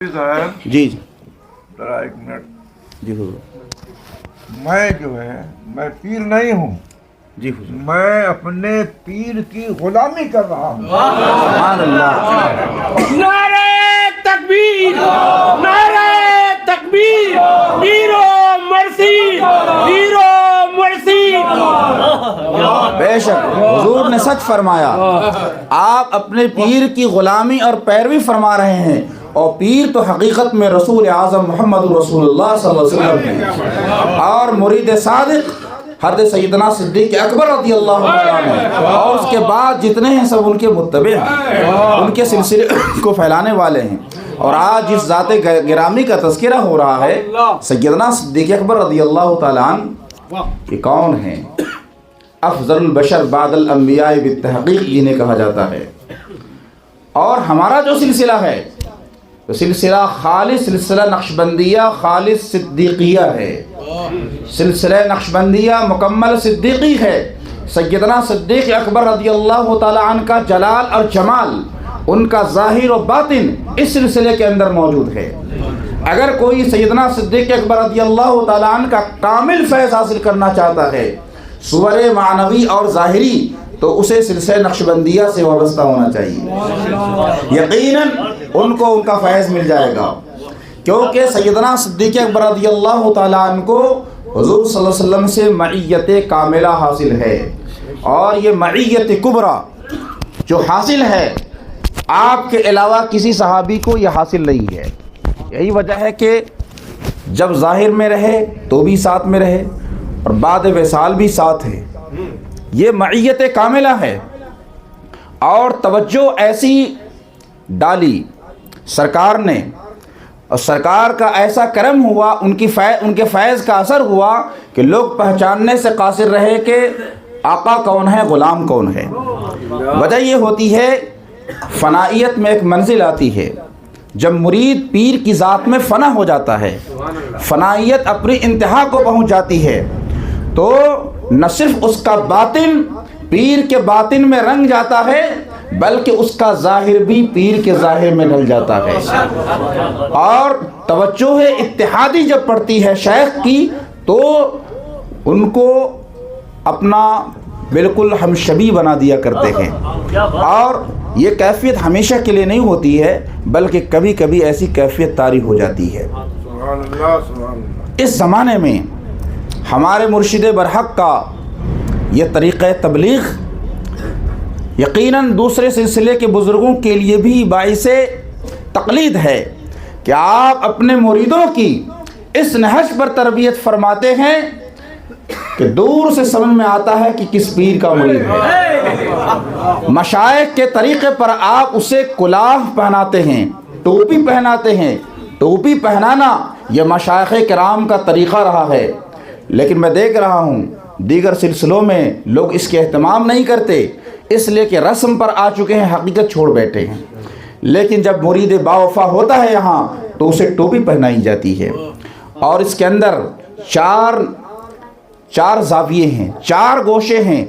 صاحب جی جی ذرا ایک منٹ. جی حضور. میں جو ہے میں پیر نہیں ہوں. جی حضور. میں اپنے پیر کی غلامی کر رہا ہوں. سبحان اللہ. نعرہ تکبیر، نعرہ تکبیر، پیرو مرسی، پیرو مرسی. بے شک حضور نے سچ فرمایا. آپ اپنے پیر کی غلامی اور پیروی فرما رہے ہیں، اور پیر تو حقیقت میں رسول اعظم محمد رسول اللہ صلی اللہ علیہ وسلم ہیں، اور مرید صادق حضرت سیدنا صدیق اکبر رضی اللہ عنہ ہیں، اور اس کے بعد جتنے ہیں سب ان کے متبع ہیں، ان کے سلسلے کو پھیلانے والے ہیں. اور آج جس ذات گرامی کا تذکرہ ہو رہا ہے سیدنا صدیق اکبر رضی اللہ تعالیٰ عنہ، یہ کون ہیں؟ افضل البشر بعد الانبیاء بالتحقیق جنہیں کہا جاتا ہے. اور ہمارا جو سلسلہ ہے تو سلسلہ خالص سلسلہ نقشبندیہ خالص صدیقیہ ہے. سلسلہ نقشبندیہ مکمل صدیقی ہے. سیدنا صدیق اکبر رضی اللہ تعالیٰ عنہ کا جلال اور جمال، ان کا ظاہر و باطن اس سلسلے کے اندر موجود ہے. اگر کوئی سیدنا صدیق اکبر رضی اللہ تعالیٰ عنہ کا کامل فیض حاصل کرنا چاہتا ہے، صور معنوی اور ظاہری، تو اسے سلسلہ نقشبندیہ سے وابستہ ہونا چاہیے. یقیناً ان کو ان کا فیض مل جائے گا، کیونکہ سیدنا صدیق اکبر رضی اللہ تعالیٰ عنہ کو حضور صلی اللہ علیہ وسلم سے معیت کاملہ حاصل ہے. اور یہ معیت کبریٰ جو حاصل ہے آپ کے علاوہ کسی صحابی کو یہ حاصل نہیں ہے. یہی وجہ ہے کہ جب ظاہر میں رہے تو بھی ساتھ میں رہے، اور بعد وصال بھی ساتھ ہے. یہ معیت کاملہ ہے. اور توجہ ایسی ڈالی سرکار نے، اور سرکار کا ایسا کرم ہوا، ان کے فیض کا اثر ہوا کہ لوگ پہچاننے سے قاصر رہے کہ آقا کون ہے، غلام کون ہے. وجہ یہ ہوتی ہے فنائیت میں ایک منزل آتی ہے، جب مرید پیر کی ذات میں فنا ہو جاتا ہے، فنائیت اپنی انتہا کو پہنچ جاتی ہے، تو نہ صرف اس کا باطن پیر کے باطن میں رنگ جاتا ہے، بلکہ اس کا ظاہر بھی پیر کے ظاہر میں ڈھل جاتا ہے. اور توجہ اتحادی جب پڑتی ہے شیخ کی، تو ان کو اپنا بالکل ہم شبیہ بنا دیا کرتے ہیں. اور یہ کیفیت ہمیشہ کے لیے نہیں ہوتی ہے، بلکہ کبھی کبھی ایسی کیفیت طاری ہو جاتی ہے. سبحان اللہ سبحان اللہ. اس زمانے میں ہمارے مرشد برحق کا یہ طریقہ تبلیغ یقیناً دوسرے سلسلے کے بزرگوں کے لیے بھی باعث تقلید ہے کہ آپ اپنے مریدوں کی اس نہج پر تربیت فرماتے ہیں کہ دور سے سمجھ میں آتا ہے کہ کس پیر کا مرید ہے. مشائخ کے طریقے پر آپ اسے کلاه پہناتے ہیں، ٹوپی پہناتے ہیں. ٹوپی پہنانا یہ مشائخ کرام کا طریقہ رہا ہے، لیکن میں دیکھ رہا ہوں دیگر سلسلوں میں لوگ اس کے اہتمام نہیں کرتے، اس لیے کہ رسم پر آ چکے ہیں، حقیقت چھوڑ بیٹھے ہیں. لیکن جب مرید باوفا ہوتا ہے یہاں تو اسے ٹوپی پہنائی جاتی ہے. اور اس کے اندر چار زاویے ہیں، چار گوشے ہیں،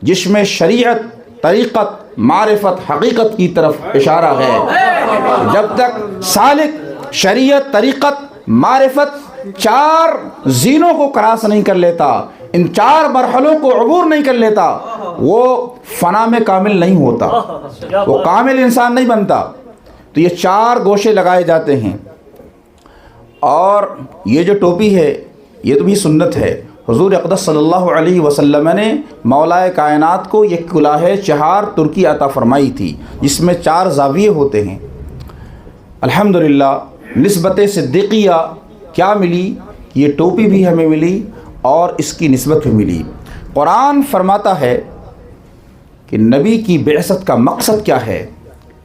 جس میں شریعت، طریقت، معرفت، حقیقت کی طرف اشارہ ہے. جب تک سالک شریعت، طریقت، معرفت چار زینوں کو کراس نہیں کر لیتا، ان چار مرحلوں کو عبور نہیں کر لیتا، وہ فنا میں کامل نہیں ہوتا، وہ کامل انسان نہیں بنتا. تو یہ چار گوشے لگائے جاتے ہیں. اور یہ جو ٹوپی ہے یہ تو بھی سنت ہے. حضور اقدس صلی اللہ علیہ وسلم نے مولا کائنات کو یہ کلاه چہار ترکی عطا فرمائی تھی، جس میں چار زاویے ہوتے ہیں. الحمدللہ نسبت صدیقیہ کیا ملی؟ یہ ٹوپی بھی ہمیں ملی اور اس کی نسبت بھی ملی. قرآن فرماتا ہے کہ نبی کی بعثت کا مقصد کیا ہے،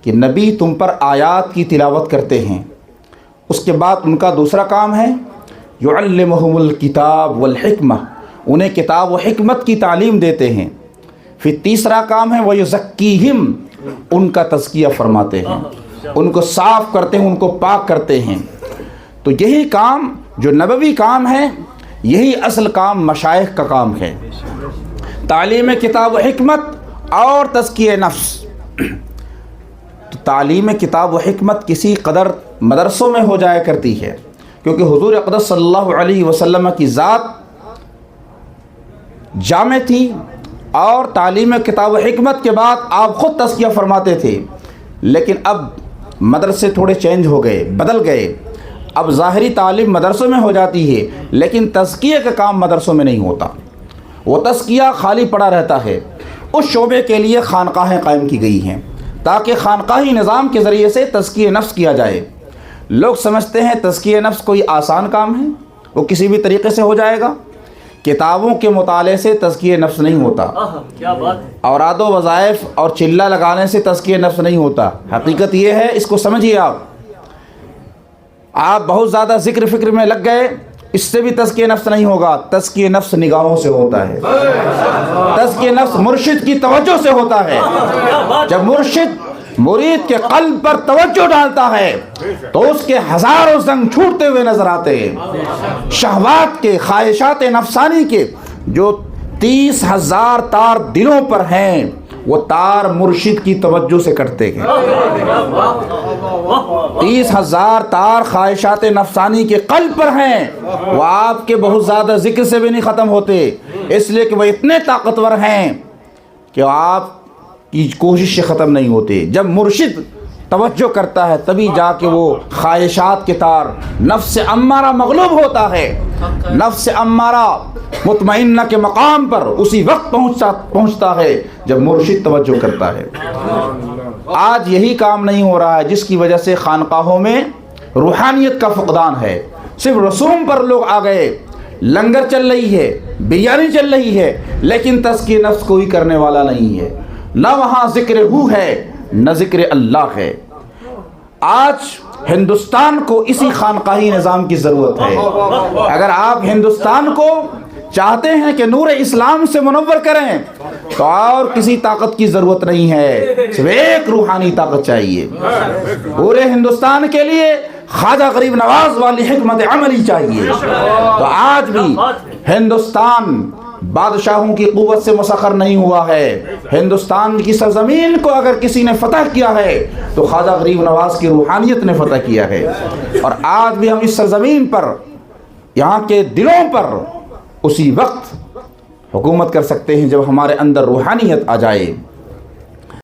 کہ نبی تم پر آیات کی تلاوت کرتے ہیں. اس کے بعد ان کا دوسرا کام ہے یعلمہم الکتاب والحکمہ، انہیں کتاب و حکمت کی تعلیم دیتے ہیں. پھر تیسرا کام ہے ویزکیہم، ان کا تزکیہ فرماتے ہیں، ان کو صاف کرتے ہیں، ان کو پاک کرتے ہیں. تو یہی کام جو نبوی کام ہے، یہی اصل کام مشائخ کا کام ہے، تعلیم کتاب و حکمت اور تزکیہ نفس. تو تعلیم کتاب و حکمت کسی قدر مدرسوں میں ہو جایا کرتی ہے، کیونکہ حضور اقدس صلی اللہ علیہ وسلم کی ذات جامع تھی، اور تعلیم کتاب و حکمت کے بعد آپ خود تزکیہ فرماتے تھے۔ لیکن اب مدرسے تھوڑے چینج ہو گئے، بدل گئے، اب ظاہری تعلیم مدرسوں میں ہو جاتی ہے، لیکن تزکیہ کا کام مدرسوں میں نہیں ہوتا، وہ تزکیہ خالی پڑا رہتا ہے۔ اس شعبے کے لیے خانقاہیں قائم کی گئی ہیں تاکہ خانقاہی نظام کے ذریعے سے تزکیہ نفس کیا جائے۔ لوگ سمجھتے ہیں تزکیہ نفس کوئی آسان کام ہے، وہ کسی بھی طریقے سے ہو جائے گا۔ کتابوں کے مطالعے سے تزکیہ نفس نہیں ہوتا، اوراد و وظائف اور چلہ لگانے سے تزکیہ نفس نہیں ہوتا۔ حقیقت یہ ہے، اس کو سمجھیے۔ آپ بہت زیادہ ذکر فکر میں لگ گئے، اس سے بھی تزکیہ نفس نہیں ہوگا۔ تزکیہ نفس نگاہوں سے ہوتا ہے، تزکیہ نفس مرشد کی توجہ سے ہوتا ہے۔ جب مرشد مرید کے قلب پر توجہ ڈالتا ہے تو اس کے ہزاروں زنگ چھوٹتے ہوئے نظر آتے ہیں۔ شہوات کے، خواہشات نفسانی کے جو 30,000 تار دلوں پر ہیں، وہ تار مرشد کی توجہ سے کٹتے ہیں۔ 30,000 تار خواہشات نفسانی کے قلب پر ہیں، وہ آپ کے بہت زیادہ ذکر سے بھی نہیں ختم ہوتے، اس لیے کہ وہ اتنے طاقتور ہیں کہ آپ کی کوشش سے ختم نہیں ہوتے۔ جب مرشد توجہ کرتا ہے تبھی جا کے وہ خواہشات کے تار، نفس امارہ مغلوب ہوتا ہے، نفس امارہ مطمئنہ کے مقام پر اسی وقت پہنچتا ہے جب مرشد توجہ کرتا ہے۔ آج یہی کام نہیں ہو رہا ہے، جس کی وجہ سے خانقاہوں میں روحانیت کا فقدان ہے۔ صرف رسوم پر لوگ آ گئے، لنگر چل رہی ہے، بریانی چل رہی ہے، لیکن تزکیہ نفس کوئی کرنے والا نہیں ہے۔ نہ وہاں ذکر ہو ہے، نہ ذکر اللہ ہے۔ آج ہندوستان کو اسی خانقاہی نظام کی ضرورت ہے۔ اگر آپ ہندوستان کو چاہتے ہیں کہ نور اسلام سے منور کریں تو اور کسی طاقت کی ضرورت نہیں ہے، صرف ایک روحانی طاقت چاہیے۔ پورے ہندوستان کے لیے خواجہ غریب نواز والی حکمت عملی چاہیے۔ تو آج بھی ہندوستان بادشاہوں کی قوت سے مسخر نہیں ہوا ہے۔ ہندوستان کی سرزمین کو اگر کسی نے فتح کیا ہے تو خواجہ غریب نواز کی روحانیت نے فتح کیا ہے۔ اور آج بھی ہم اس سرزمین پر، یہاں کے دلوں پر اسی وقت حکومت کر سکتے ہیں جب ہمارے اندر روحانیت آ جائے۔